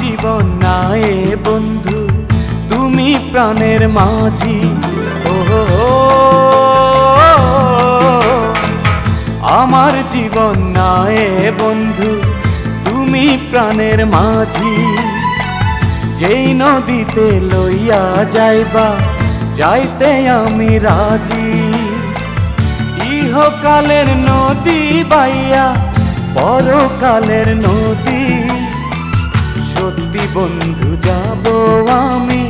জীবন নাই বন্ধু, তুমি প্রাণের মাঝি। ও আমার জীবন নাই বন্ধু, তুমি প্রাণের মাঝি। যেই নদীতে লইয়া যাইবা, যাইতে আমি রাজি। ইহকালের নদী বাইয়া পরকালের নদী, সত্যি বন্ধু যাব আমি,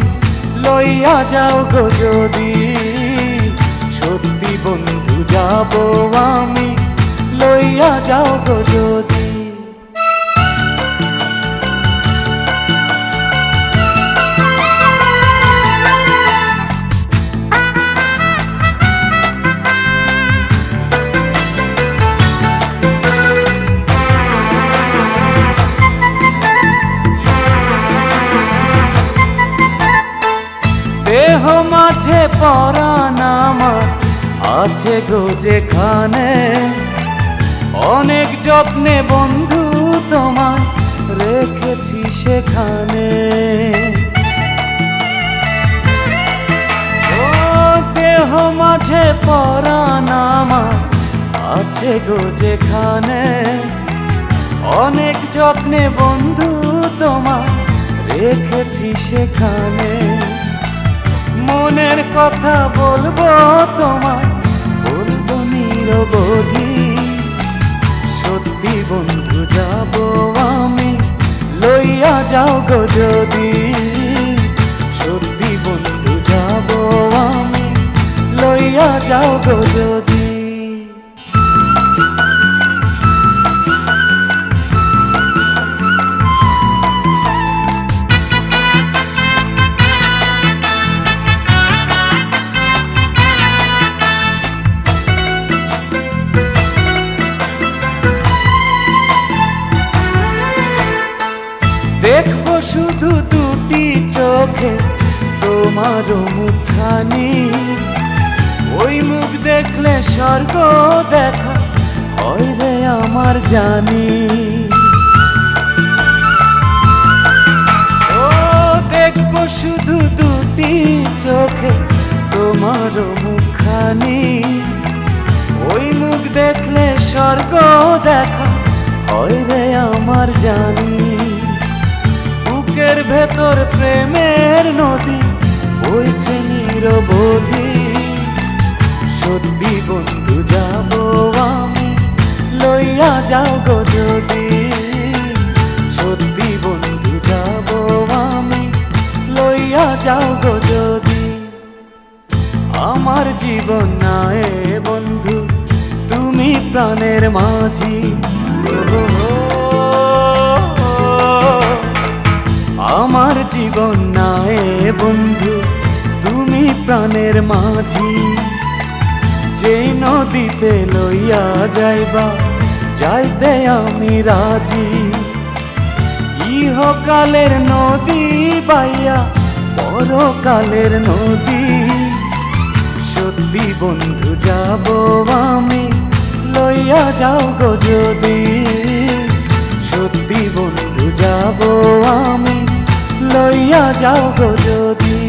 লইয়া যাও গো যদি। সত্যি বন্ধু যাব আমি, লইয়া যাও গো যদি। দেহ মাঝে পরাণ আমার আছে গো যেখানে, অনেক যত্নে বন্ধু তোমায় রেখেছি সেখানে। ও দেহ মাঝে পরাণ আমার আছে গো যেখানে, অনেক যত্নে বন্ধু তোমায় রেখেছি সেখানে। মনের কথা বলবো তোমায়, বলবো নিরবধি। সত্যি বন্ধু যাব আমি, লইয়া যাও গো যদি। সত্যি বন্ধু যাব আমি, লইয়া যাও গো যদি। দেখবো শুধু দুটি চোখে তোমার মুখখানি, ওই মুখ দেখলে স্বর্গ দেখা হয় রে আমার জানি। ও দেখবো শুধু দুটি চোখে তোমার মুখখানি, ওই মুখ দেখলে স্বর্গ দেখা হয় রে আমার জানি। বুকের ভেতর প্রেমের নদী বইছে নিরবধি। সত্যি বন্ধু যাব আমি, লইয়া যাও গো যদি। সত্যি বন্ধু যাব আমি, লইয়া যাও গো যদি। আমার জীবন নাই বন্ধু, তুমি প্রাণের মাঝি। আমার জীবন নাই বন্ধু, তুমি প্রাণের মাঝি। যেই নদীতে লইয়া যাইবা, যাইতে আমি রাজি। ইহকালের নদী বাইয়া পরকালের নদী, সত্যি বন্ধু যাব আমি, লইয়া যাও গো যদি। সত্যি বন্ধু যাব আমি, লইয়া যাও গো যদি।